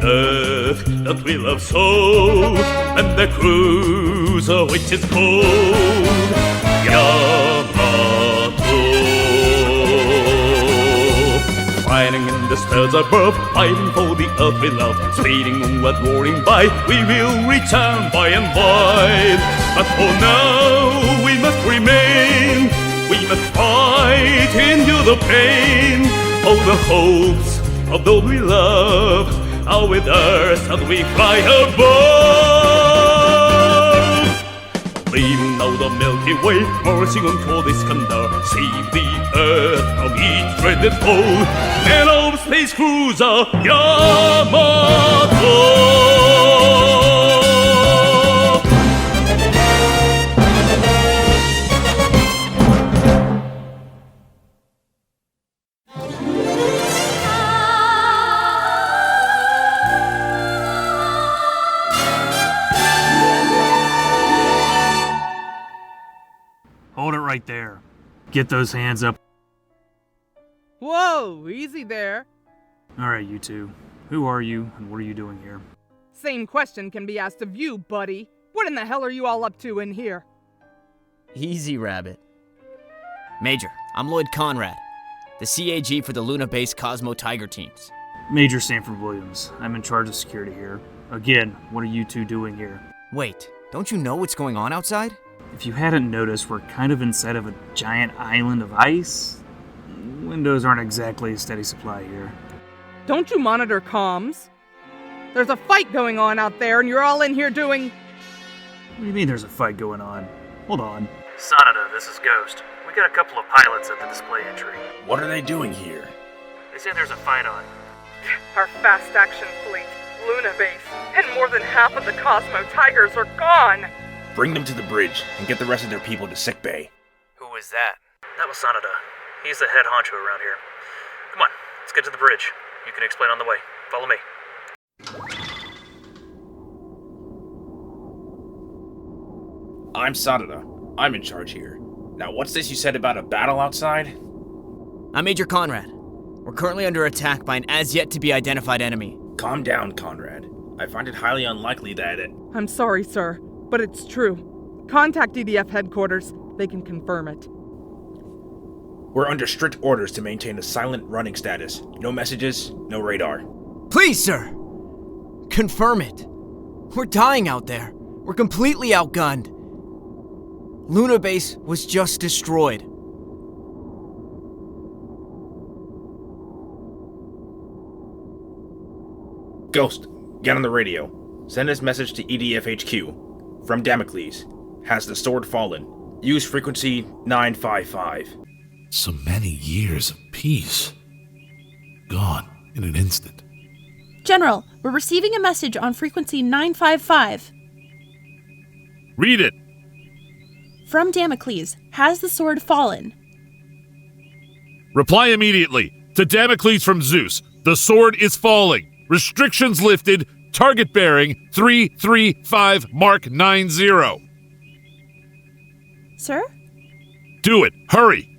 the earth that we love so, and the cruiser which is called Yamato. Fighting in the stars above, fighting for the earth we love, speeding onward, roaring by, we will return by and by. But for now we must remain, we must fight, endure the pain. All the hopes of those we love are with us as we fly above. Leaving out the Milky Way, marching on toward Iskander, save the earth from each dreaded foe. And of space cruiser Yamato. Hold it right there. Get those hands up. Whoa, easy there. Alright, you two. Who are you, and what are you doing here? Same question can be asked of you, buddy. What in the hell are you all up to in here? Easy, Rabbit. Major, I'm Lloyd Conrad, the CAG for the Luna-based Cosmo Tiger teams. Major Sanford Williams. I'm in charge of security here. Again, what are you two doing here? Wait, don't you know what's going on outside? If you hadn't noticed, we're kind of inside of a giant island of ice. Windows aren't exactly a steady supply here. Don't you monitor comms? There's a fight going on out there and you're all in here doing... What do you mean there's a fight going on? Hold on. Sanada, this is Ghost. We got a couple of pilots at the display entry. What are they doing here? They say there's a fight on. Our fast action fleet, Luna base, and more than half of the Cosmo Tigers are gone! Bring them to the bridge and get the rest of their people to sickbay. Who was that? That was Sanada. He's the head honcho around here. Come on, let's get to the bridge. You can explain on the way. Follow me. I'm Sanada. I'm in charge here. Now, what's this you said about a battle outside? I'm Major Conrad. We're currently under attack by an as-yet-to-be-identified enemy. Calm down, Conrad. I find it highly unlikely that it... I'm sorry, sir, but it's true. Contact EDF headquarters. They can confirm it. We're under strict orders to maintain a silent running status. No messages, no radar. Please, sir! Confirm it. We're dying out there. We're completely outgunned. Luna base was just destroyed. Ghost, get on the radio. Send this message to EDF HQ. From Damocles. Has the sword fallen? Use frequency 955. So many years of peace. Gone in an instant. General, we're receiving a message on frequency 955. Read it! From Damocles, has the sword fallen? Reply immediately. To Damocles from Zeus. The sword is falling. Restrictions lifted. Target bearing 335 Mark 90. Sir? Do it. Hurry.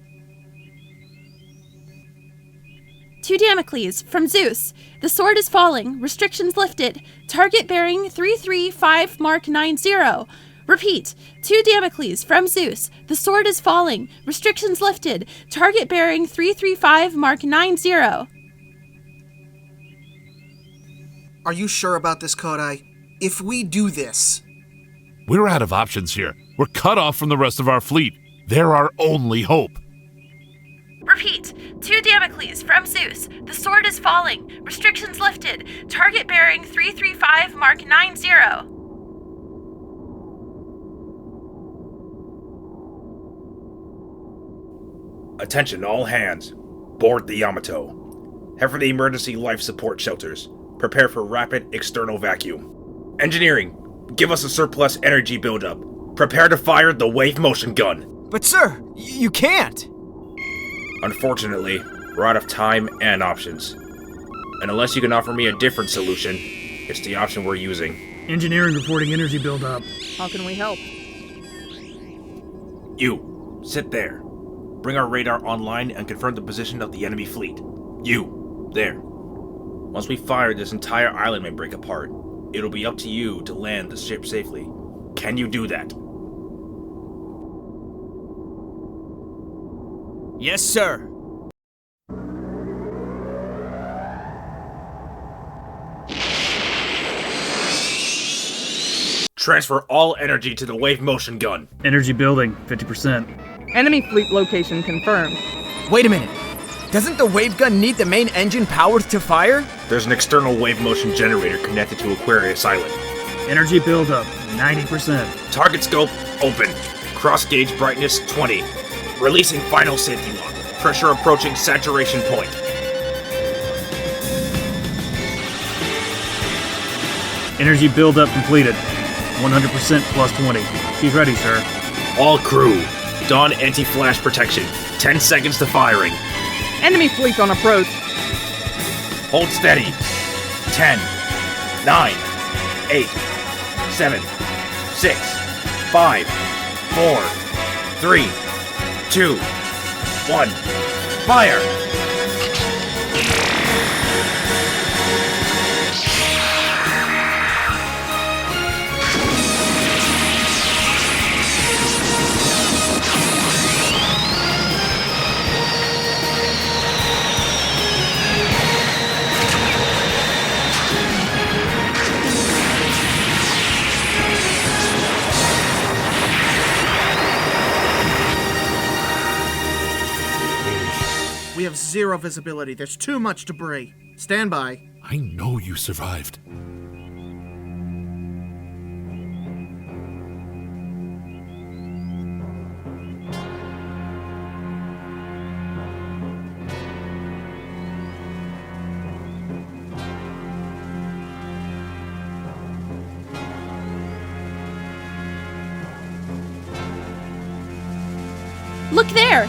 To Damocles, from Zeus. The sword is falling. Restrictions lifted. Target bearing 335 Mark 90. Repeat. To Damocles, from Zeus. The sword is falling. Restrictions lifted. Target bearing 335 Mark 90. Are you sure about this, Kodai? If we do this... We're out of options here. We're cut off from the rest of our fleet. They're our only hope. Repeat. To Damocles, from Zeus. The sword is falling. Restrictions lifted. Target bearing 335 Mark 90. Attention all hands. Board the Yamato. Head for the emergency life support shelters. Prepare for rapid external vacuum. Engineering, give us a surplus energy buildup. Prepare to fire the wave motion gun. But sir, you can't! Unfortunately, we're out of time and options. And unless you can offer me a different solution, it's the option we're using. Engineering reporting energy buildup. How can we help? You, sit there. Bring our radar online and confirm the position of the enemy fleet. You, there. Once we fire, this entire island may break apart. It'll be up to you to land the ship safely. Can you do that? Yes, sir. Transfer all energy to the wave motion gun. Energy building, 50%. Enemy fleet location confirmed. Wait a minute. Doesn't the wave gun need the main engine powered to fire? There's an external wave motion generator connected to Aquarius Island. Energy buildup, 90%. Target scope open. Cross gauge brightness 20. Releasing final safety lock. Pressure approaching saturation point. Energy buildup completed. 100% plus 20. She's ready, sir. All crew, don anti-flash protection. 10 seconds to firing. Enemy fleet on approach. Hold steady. 10, 9, 8, 7, 6, 5, 4, 3, 2, 1. Fire! We have zero visibility. There's too much debris. Stand by. I know you survived. Look there!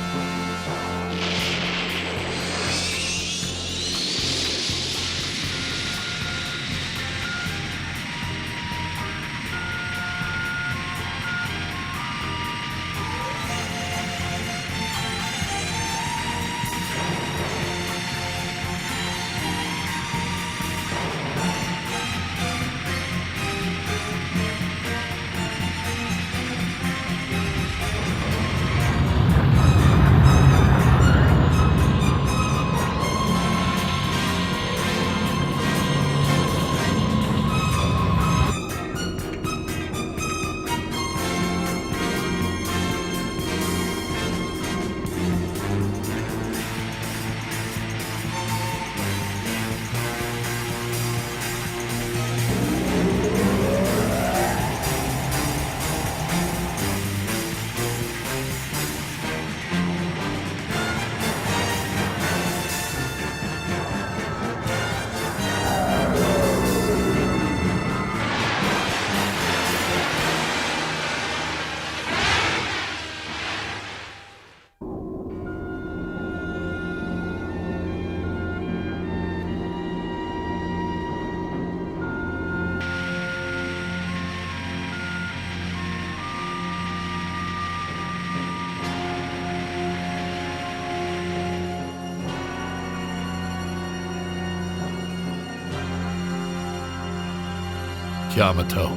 Yamato,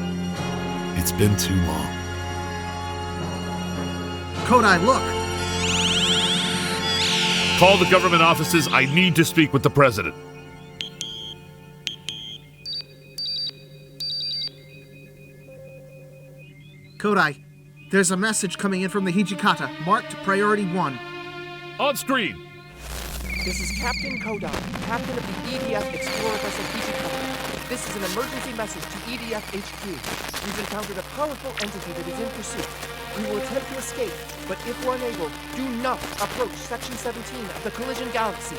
it's been too long. Kodai, look! Call the government offices. I need to speak with the president. Kodai, there's a message coming in from the Hijikata, marked Priority 1. On screen. This is Captain Kodai, captain of the EDF Explorer vessel Hijikata. This is an emergency message to EDF HQ. We've encountered a powerful entity that is in pursuit. We will attempt to escape, but if we're unable, do not approach Section 17 of the Collision Galaxy.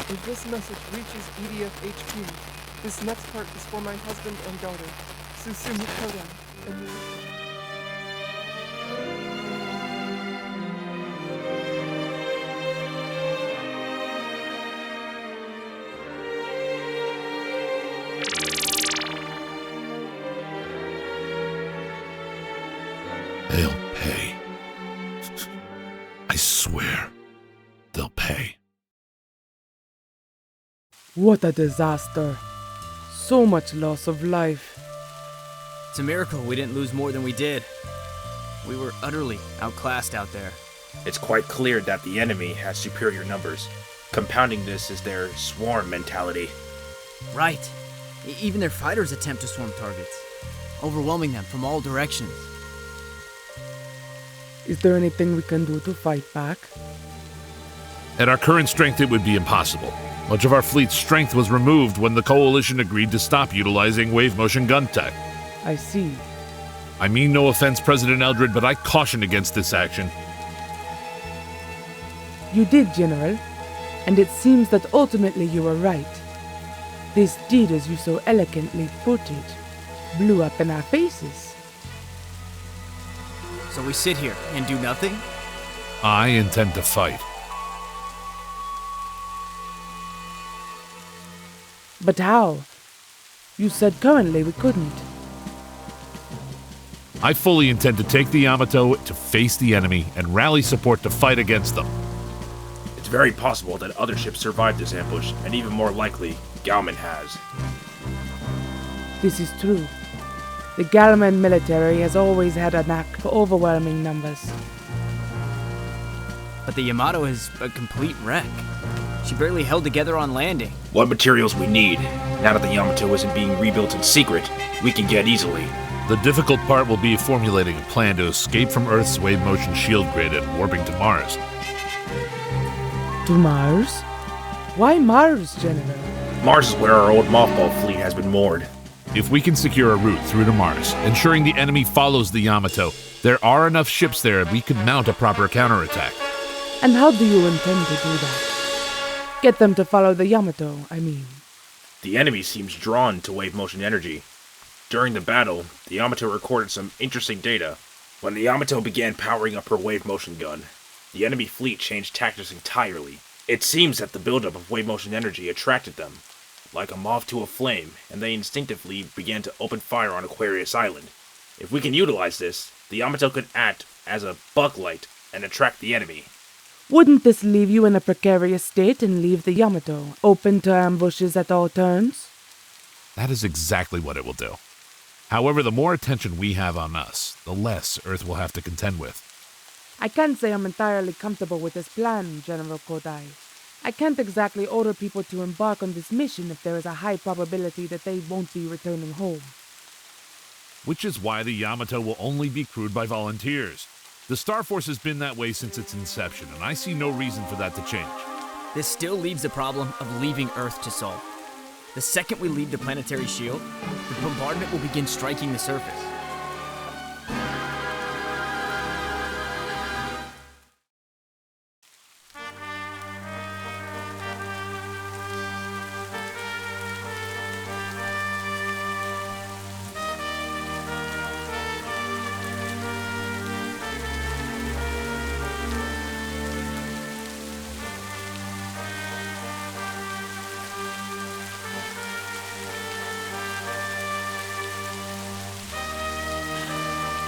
If this message reaches EDF HQ, this next part is for my husband and daughter, Susumu Kodai, and me. They'll pay. I swear, they'll pay. What a disaster. So much loss of life. It's a miracle we didn't lose more than we did. We were utterly outclassed out there. It's quite clear that the enemy has superior numbers. Compounding this is their swarm mentality. Right. Even their fighters attempt to swarm targets, overwhelming them from all directions. Is there anything we can do to fight back? At our current strength, it would be impossible. Much of our fleet's strength was removed when the Coalition agreed to stop utilizing wave motion gun tech. I see. I mean no offense, President Eldred, but I caution against this action. You did, General, and it seems that ultimately you were right. This deed, as you so elegantly put it, blew up in our faces. So we sit here and do nothing? I intend to fight. But how? You said currently we couldn't. I fully intend to take the Yamato to face the enemy and rally support to fight against them. It's very possible that other ships survived this ambush, and even more likely, Galman has. This is true. The Galman military has always had a knack for overwhelming numbers. But the Yamato is a complete wreck. She barely held together on landing. What materials we need, now that the Yamato isn't being rebuilt in secret, we can get easily. The difficult part will be formulating a plan to escape from Earth's wave motion shield grid and warping to Mars. To Mars? Why Mars, General? Mars is where our old mothball fleet has been moored. If we can secure a route through to Mars, ensuring the enemy follows the Yamato, there are enough ships there we could mount a proper counterattack. And how do you intend to do that? Get them to follow the Yamato, I mean. The enemy seems drawn to wave motion energy. During the battle, the Yamato recorded some interesting data. When the Yamato began powering up her wave motion gun, the enemy fleet changed tactics entirely. It seems that the buildup of wave motion energy attracted them, like a moth to a flame, and they instinctively began to open fire on Aquarius Island. If we can utilize this, the Yamato could act as a bucklight and attract the enemy. Wouldn't this leave you in a precarious state and leave the Yamato open to ambushes at all turns? That is exactly what it will do. However, the more attention we have on us, the less Earth will have to contend with. I can't say I'm entirely comfortable with this plan, General Kodai. I can't exactly order people to embark on this mission if there is a high probability that they won't be returning home. Which is why the Yamato will only be crewed by volunteers. The Star Force has been that way since its inception, and I see no reason for that to change. This still leaves the problem of leaving Earth to solve. The second we leave the planetary shield, the bombardment will begin striking the surface.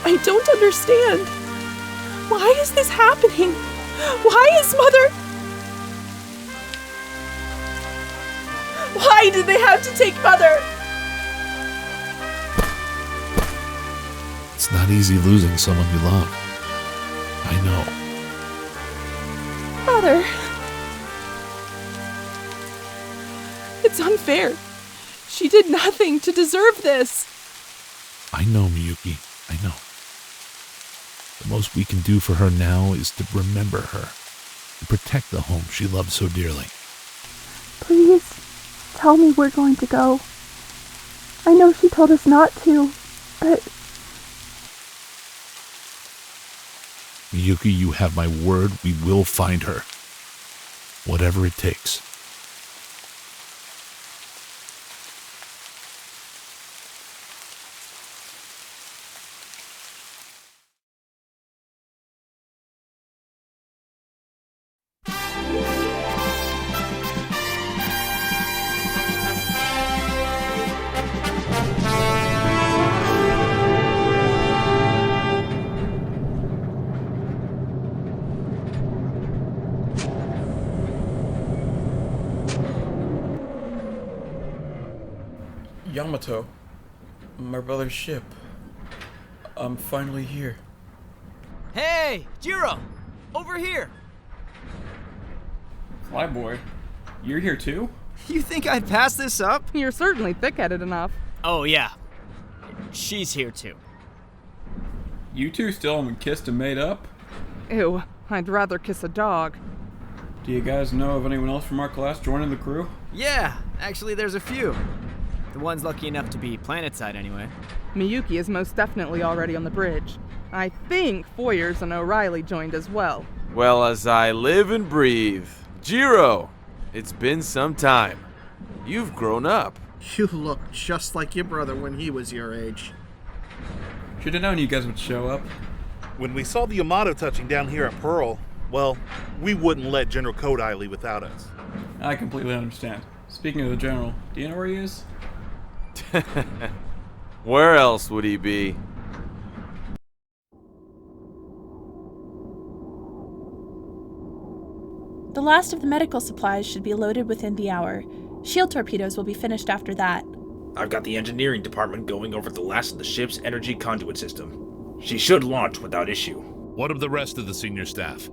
I don't understand. Why is this happening? Why is Mother... Why did they have to take Mother? It's not easy losing someone you love. I know. Mother... It's unfair. She did nothing to deserve this. I know, Miyuki. I know. The most we can do for her now is to remember her and protect the home she loved so dearly. Please, tell me we're going to go. I know she told us not to, but... Miyuki, you have my word, we will find her. Whatever it takes. Yamato, my brother's ship. I'm finally here. Hey, Jiro! Over here! Flyboy, you're here too? You think I'd pass this up? You're certainly thick-headed enough. Oh, yeah. She's here too. You two still haven't kissed and made up? Ew, I'd rather kiss a dog. Do you guys know of anyone else from our class joining the crew? Yeah, actually there's a few. The one's lucky enough to be planetside anyway. Miyuki is most definitely already on the bridge. I think Foyers and O'Reilly joined as well. Well, as I live and breathe. Jiro, it's been some time. You've grown up. You look just like your brother when he was your age. Should have known you guys would show up. When we saw the Yamato touching down here at Pearl, well, we wouldn't let General Kodai leave without us. I completely understand. Speaking of the General, do you know where he is? Where else would he be? The last of the medical supplies should be loaded within the hour. Shield torpedoes will be finished after that. I've got the engineering department going over the last of the ship's energy conduit system. She should launch without issue. What of the rest of the senior staff?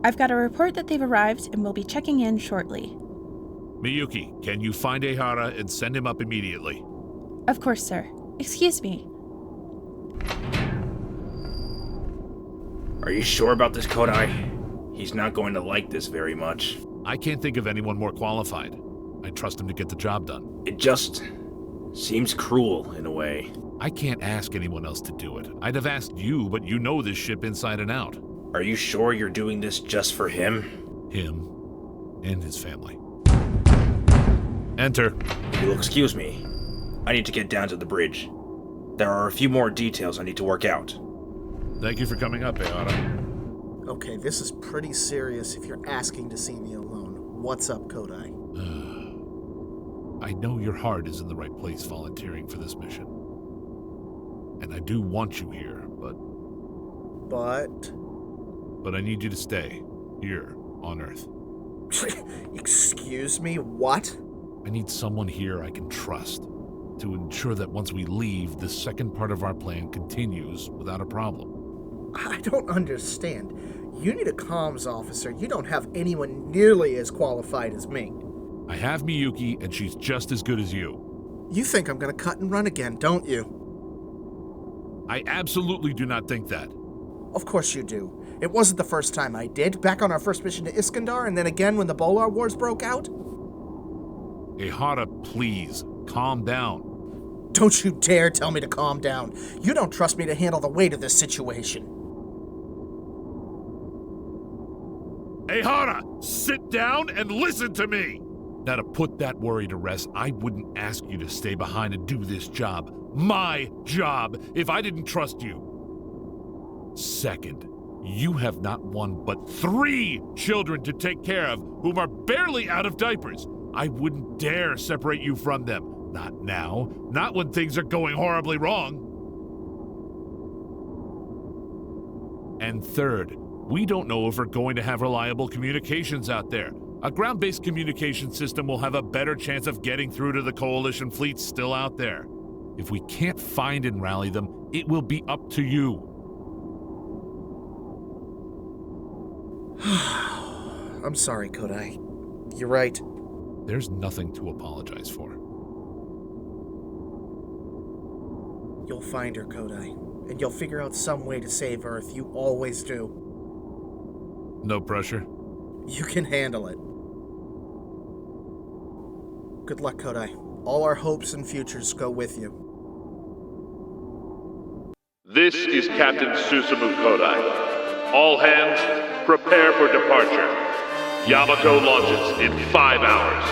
I've got a report that they've arrived and will be checking in shortly. Miyuki, can you find Ehara and send him up immediately? Of course, sir. Excuse me. Are you sure about this, Kodai? He's not going to like this very much. I can't think of anyone more qualified. I trust him to get the job done. It just seems cruel in a way. I can't ask anyone else to do it. I'd have asked you, but you know this ship inside and out. Are you sure you're doing this just for him? Him and his family. Enter. If you'll excuse me, I need to get down to the bridge. There are a few more details I need to work out. Thank you for coming up, Ehara. Okay, this is pretty serious if you're asking to see me alone. What's up, Kodai? I know your heart is in the right place volunteering for this mission. And I do want you here, but I need you to stay here on Earth. Excuse me, what? I need someone here I can trust to ensure that once we leave, the second part of our plan continues without a problem. I don't understand. You need a comms officer. You don't have anyone nearly as qualified as me. I have Miyuki, and she's just as good as you. You think I'm gonna cut and run again, don't you? I absolutely do not think that. Of course you do. It wasn't the first time I did. Back on our first mission to Iskandar, and then again when the Bolar Wars broke out. Ehara, please, calm down. Don't you dare tell me to calm down. You don't trust me to handle the weight of this situation. Ehara, sit down and listen to me! Now, to put that worry to rest, I wouldn't ask you to stay behind and do this job, my job, if I didn't trust you. Second, you have not one but 3 children to take care of whom are barely out of diapers. I wouldn't dare separate you from them. Not now. Not when things are going horribly wrong. And third, we don't know if we're going to have reliable communications out there. A ground-based communication system will have a better chance of getting through to the Coalition fleets still out there. If we can't find and rally them, it will be up to you. I'm sorry, Kodai. You're right. There's nothing to apologize for. You'll find her, Kodai. And you'll figure out some way to save Earth. You always do. No pressure. You can handle it. Good luck, Kodai. All our hopes and futures go with you. This is Captain Susumu Kodai. All hands, prepare for departure. Yamato launches in 5 hours.